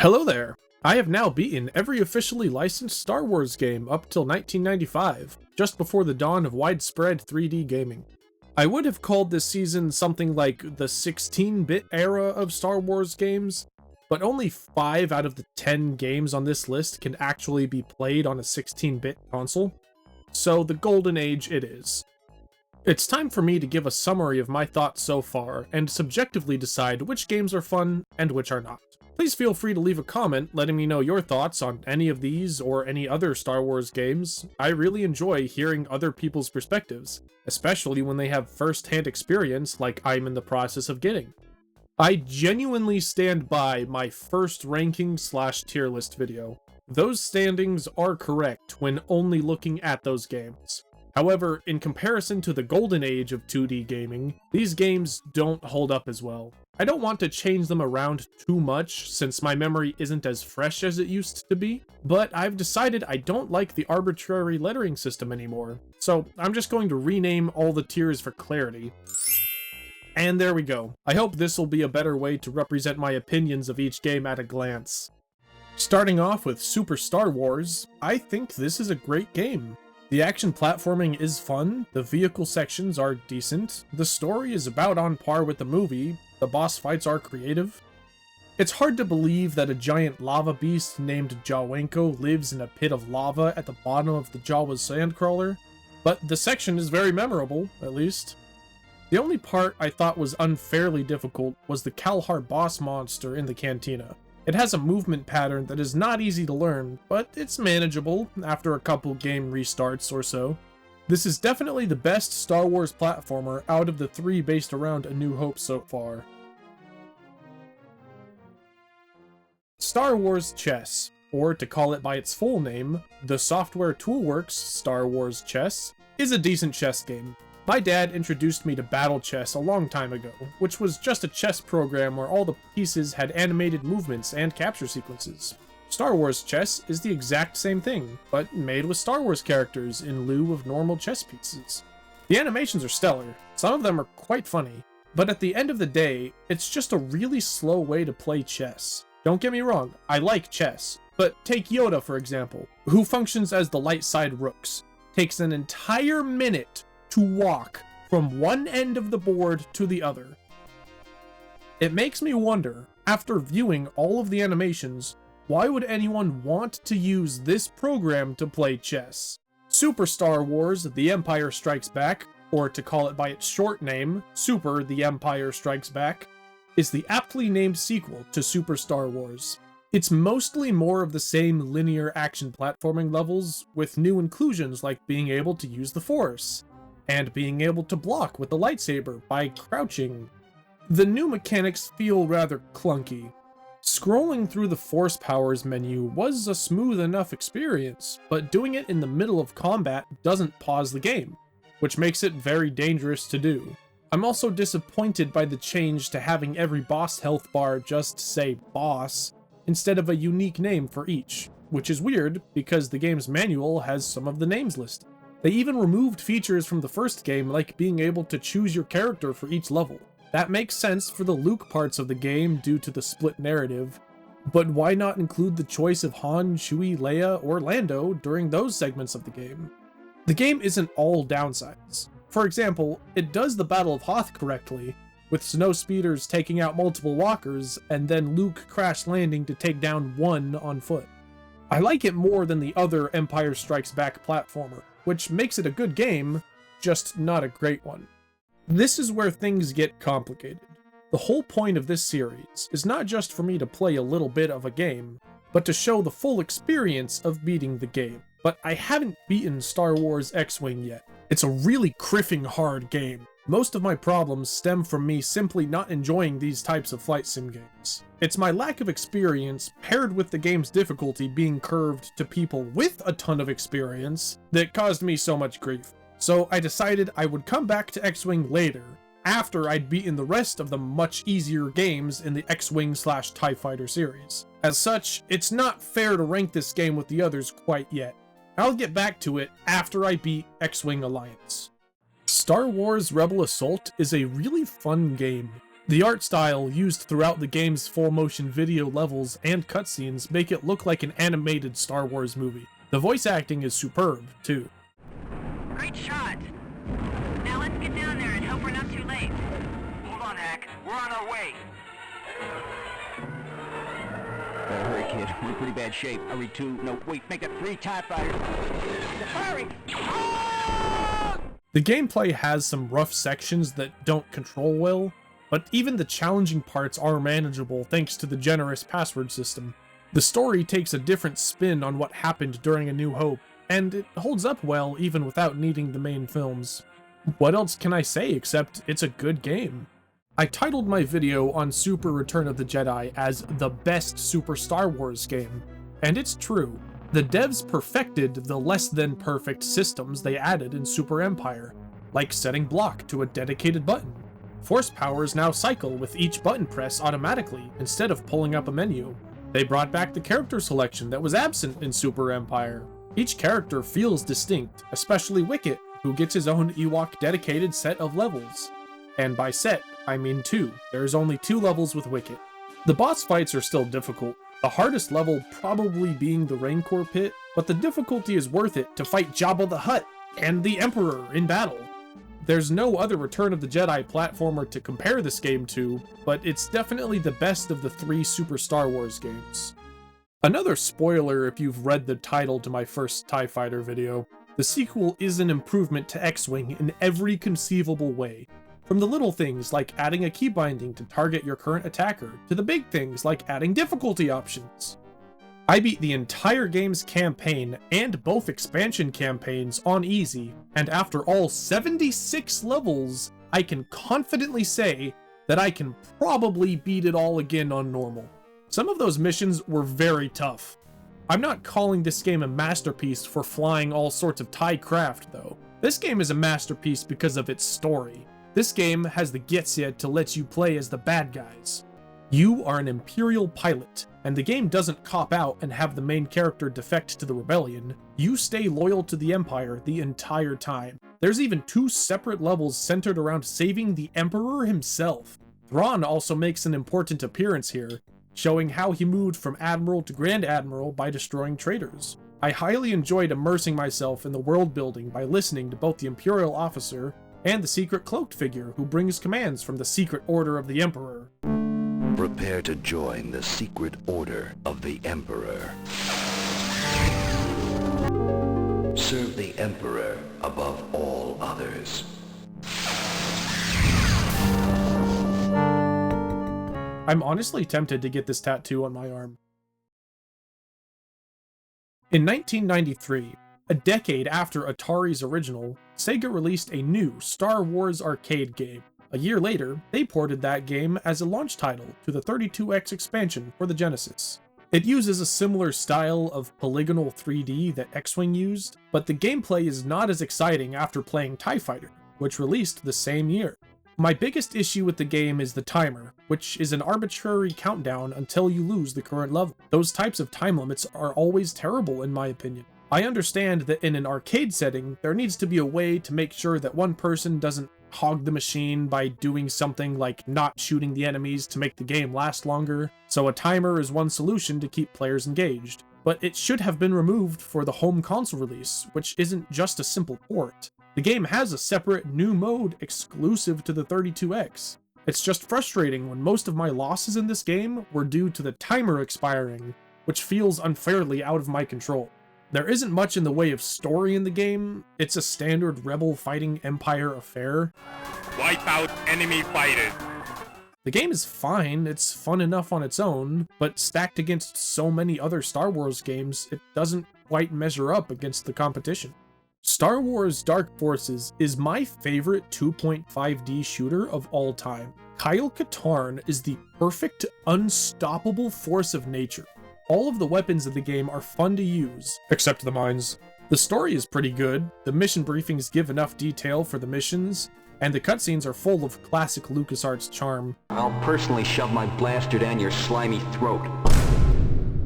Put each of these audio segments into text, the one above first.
Hello there! I have now beaten every officially licensed Star Wars game up till 1995, just before the dawn of widespread 3D gaming. I would have called this season something like the 16-bit era of Star Wars games, but only 5 out of the 10 games on this list can actually be played on a 16-bit console, so the golden age it is. It's time for me to give a summary of my thoughts so far, and subjectively decide which games are fun and which are not. Please feel free to leave a comment letting me know your thoughts on any of these or any other Star Wars games. I really enjoy hearing other people's perspectives, especially when they have first-hand experience like I'm in the process of getting. I genuinely stand by my first ranking/tier list video. Those standings are correct when only looking at those games. However, in comparison to the golden age of 2D gaming, these games don't hold up as well. I don't want to change them around too much since my memory isn't as fresh as it used to be, but I've decided I don't like the arbitrary lettering system anymore, so I'm just going to rename all the tiers for clarity. And there we go. I hope this will be a better way to represent my opinions of each game at a glance. Starting off with Super Star Wars, I think this is a great game. The action platforming is fun, the vehicle sections are decent, the story is about on par with the movie, the boss fights are creative. It's hard to believe that a giant lava beast named Jawenko lives in a pit of lava at the bottom of the Jawa's sandcrawler, but the section is very memorable, at least. The only part I thought was unfairly difficult was the Kalhar boss monster in the cantina. It has a movement pattern that is not easy to learn, but it's manageable after a couple game restarts or so. This is definitely the best Star Wars platformer out of the 3 based around A New Hope so far. Star Wars Chess, or to call it by its full name, the software Toolworks Star Wars Chess, is a decent chess game. My dad introduced me to Battle Chess a long time ago, which was just a chess program where all the pieces had animated movements and capture sequences. Star Wars Chess is the exact same thing, but made with Star Wars characters in lieu of normal chess pieces. The animations are stellar, some of them are quite funny, but at the end of the day, it's just a really slow way to play chess. Don't get me wrong, I like chess, but take Yoda for example, who functions as the light side rooks, takes an entire minute to walk from one end of the board to the other. It makes me wonder, after viewing all of the animations, why would anyone want to use this program to play chess? Super Star Wars The Empire Strikes Back, or to call it by its short name, Super The Empire Strikes Back, is the aptly named sequel to Super Star Wars. It's mostly more of the same linear action platforming levels, with new inclusions like being able to use the Force, and being able to block with the lightsaber by crouching. The new mechanics feel rather clunky. Scrolling through the Force Powers menu was a smooth enough experience, but doing it in the middle of combat doesn't pause the game, which makes it very dangerous to do. I'm also disappointed by the change to having every boss health bar just say boss, instead of a unique name for each, which is weird because the game's manual has some of the names listed. They even removed features from the first game like being able to choose your character for each level. That makes sense for the Luke parts of the game due to the split narrative, but why not include the choice of Han, Chewie, Leia, or Lando during those segments of the game? The game isn't all downsides. For example, it does the Battle of Hoth correctly, with snowspeeders taking out multiple walkers and then Luke crash landing to take down one on foot. I like it more than the other Empire Strikes Back platformer, which makes it a good game, just not a great one. This is where things get complicated. The whole point of this series is not just for me to play a little bit of a game, but to show the full experience of beating the game. But I haven't beaten Star Wars X-Wing yet. It's a really criffing hard game. Most of my problems stem from me simply not enjoying these types of flight sim games. It's my lack of experience paired with the game's difficulty being curved to people with a ton of experience that caused me so much grief. So I decided I would come back to X-Wing later, after I'd beaten the rest of the much easier games in the X-Wing/TIE Fighter series. As such, it's not fair to rank this game with the others quite yet. I'll get back to it after I beat X-Wing Alliance. Star Wars Rebel Assault is a really fun game. The art style used throughout the game's full-motion video levels and cutscenes make it look like an animated Star Wars movie. The voice acting is superb, too. Great shot! Now let's get down there and hope we're not too late. Hold on, Hack. We're on our way. Hurry, kid. We're in pretty bad shape. Hurry, 2. No, wait. Make that 3 TIE fighters. They're firing! Ah! The gameplay has some rough sections that don't control well, but even the challenging parts are manageable thanks to the generous password system. The story takes a different spin on what happened during A New Hope, and it holds up well even without needing the main films. What else can I say except it's a good game? I titled my video on Super Return of the Jedi as the best Super Star Wars game, and it's true. The devs perfected the less than perfect systems they added in Super Empire, like setting block to a dedicated button. Force powers now cycle with each button press automatically instead of pulling up a menu. They brought back the character selection that was absent in Super Empire. Each character feels distinct, especially Wicket, who gets his own Ewok dedicated set of levels. And by set, I mean 2. There's only 2 levels with Wicket. The boss fights are still difficult, the hardest level probably being the Rancor pit, but the difficulty is worth it to fight Jabba the Hutt and the Emperor in battle. There's no other Return of the Jedi platformer to compare this game to, but it's definitely the best of the 3 Super Star Wars games. Another spoiler if you've read the title to my first TIE Fighter video, the sequel is an improvement to X-Wing in every conceivable way. From the little things like adding a key binding to target your current attacker, to the big things like adding difficulty options. I beat the entire game's campaign and both expansion campaigns on easy, and after all 76 levels, I can confidently say that I can probably beat it all again on normal. Some of those missions were very tough. I'm not calling this game a masterpiece for flying all sorts of TIE craft though. This game is a masterpiece because of its story. This game has the getsya to let you play as the bad guys. You are an Imperial pilot, and the game doesn't cop out and have the main character defect to the rebellion. You stay loyal to the Empire the entire time. There's even 2 separate levels centered around saving the Emperor himself. Thrawn also makes an important appearance here, showing how he moved from Admiral to Grand Admiral by destroying traitors. I highly enjoyed immersing myself in the world building by listening to both the Imperial officer and the secret cloaked figure who brings commands from the Secret Order of the Emperor. Prepare to join the Secret Order of the Emperor. Serve the Emperor above all others. I'm honestly tempted to get this tattoo on my arm. In 1993, a decade after Atari's original, Sega released a new Star Wars arcade game. A year later, they ported that game as a launch title to the 32X expansion for the Genesis. It uses a similar style of polygonal 3D that X-Wing used, but the gameplay is not as exciting after playing TIE Fighter, which released the same year. My biggest issue with the game is the timer, which is an arbitrary countdown until you lose the current level. Those types of time limits are always terrible in my opinion. I understand that in an arcade setting, there needs to be a way to make sure that one person doesn't hog the machine by doing something like not shooting the enemies to make the game last longer, so a timer is one solution to keep players engaged. But it should have been removed for the home console release, which isn't just a simple port. The game has a separate new mode exclusive to the 32X. It's just frustrating when most of my losses in this game were due to the timer expiring, which feels unfairly out of my control. There isn't much in the way of story in the game. It's a standard rebel fighting Empire affair. Wipe out enemy fighters. The game is fine, it's fun enough on its own, but stacked against so many other Star Wars games, it doesn't quite measure up against the competition. Star Wars Dark Forces is my favorite 2.5D shooter of all time. Kyle Katarn is the perfect, unstoppable force of nature. All of the weapons of the game are fun to use, except the mines. The story is pretty good, the mission briefings give enough detail for the missions, and the cutscenes are full of classic LucasArts charm. I'll personally shove my blaster down your slimy throat.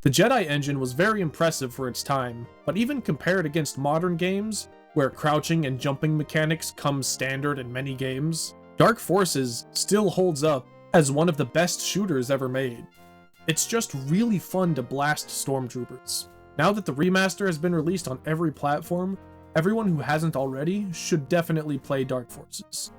The Jedi engine was very impressive for its time, but even compared against modern games, where crouching and jumping mechanics come standard in many games, Dark Forces still holds up as one of the best shooters ever made. It's just really fun to blast stormtroopers. Now that the remaster has been released on every platform, everyone who hasn't already should definitely play Dark Forces.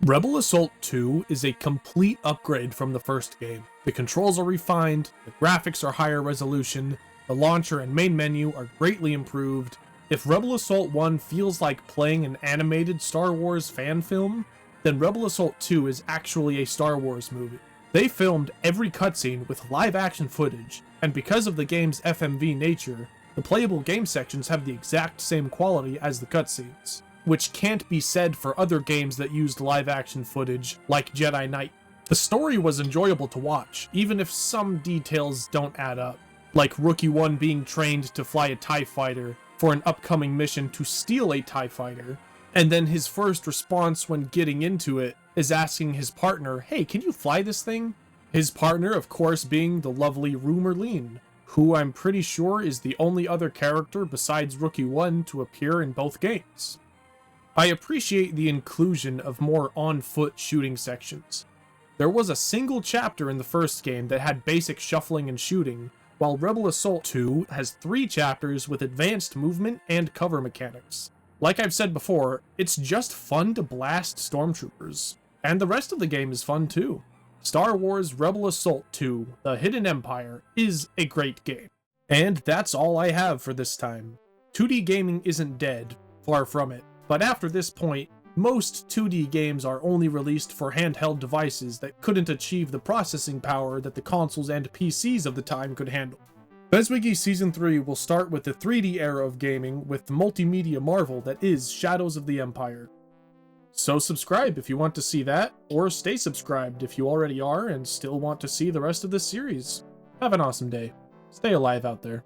Rebel Assault 2 is a complete upgrade from the first game. The controls are refined, the graphics are higher resolution, the launcher and main menu are greatly improved. If Rebel Assault 1 feels like playing an animated Star Wars fan film, then Rebel Assault 2 is actually a Star Wars movie. They filmed every cutscene with live action footage, and because of the game's FMV nature, the playable game sections have the exact same quality as the cutscenes, which can't be said for other games that used live action footage, like Jedi Knight. The story was enjoyable to watch, even if some details don't add up, like Rookie 1 being trained to fly a TIE fighter for an upcoming mission to steal a TIE fighter, and then his first response when getting into it is asking his partner, "Hey, can you fly this thing?" His partner, of course, being the lovely Rue Merlin, who I'm pretty sure is the only other character besides Rookie 1 to appear in both games. I appreciate the inclusion of more on-foot shooting sections. There was a single chapter in the first game that had basic shuffling and shooting, while Rebel Assault 2 has 3 chapters with advanced movement and cover mechanics. Like I've said before, it's just fun to blast stormtroopers, and the rest of the game is fun too. Star Wars Rebel Assault 2: The Hidden Empire is a great game. And that's all I have for this time. 2D gaming isn't dead, far from it, but after this point, most 2D games are only released for handheld devices that couldn't achieve the processing power that the consoles and PCs of the time could handle. BESWGE Season 3 will start with the 3D era of gaming with the multimedia marvel that is Shadows of the Empire. So subscribe if you want to see that, or stay subscribed if you already are and still want to see the rest of this series. Have an awesome day. Stay alive out there.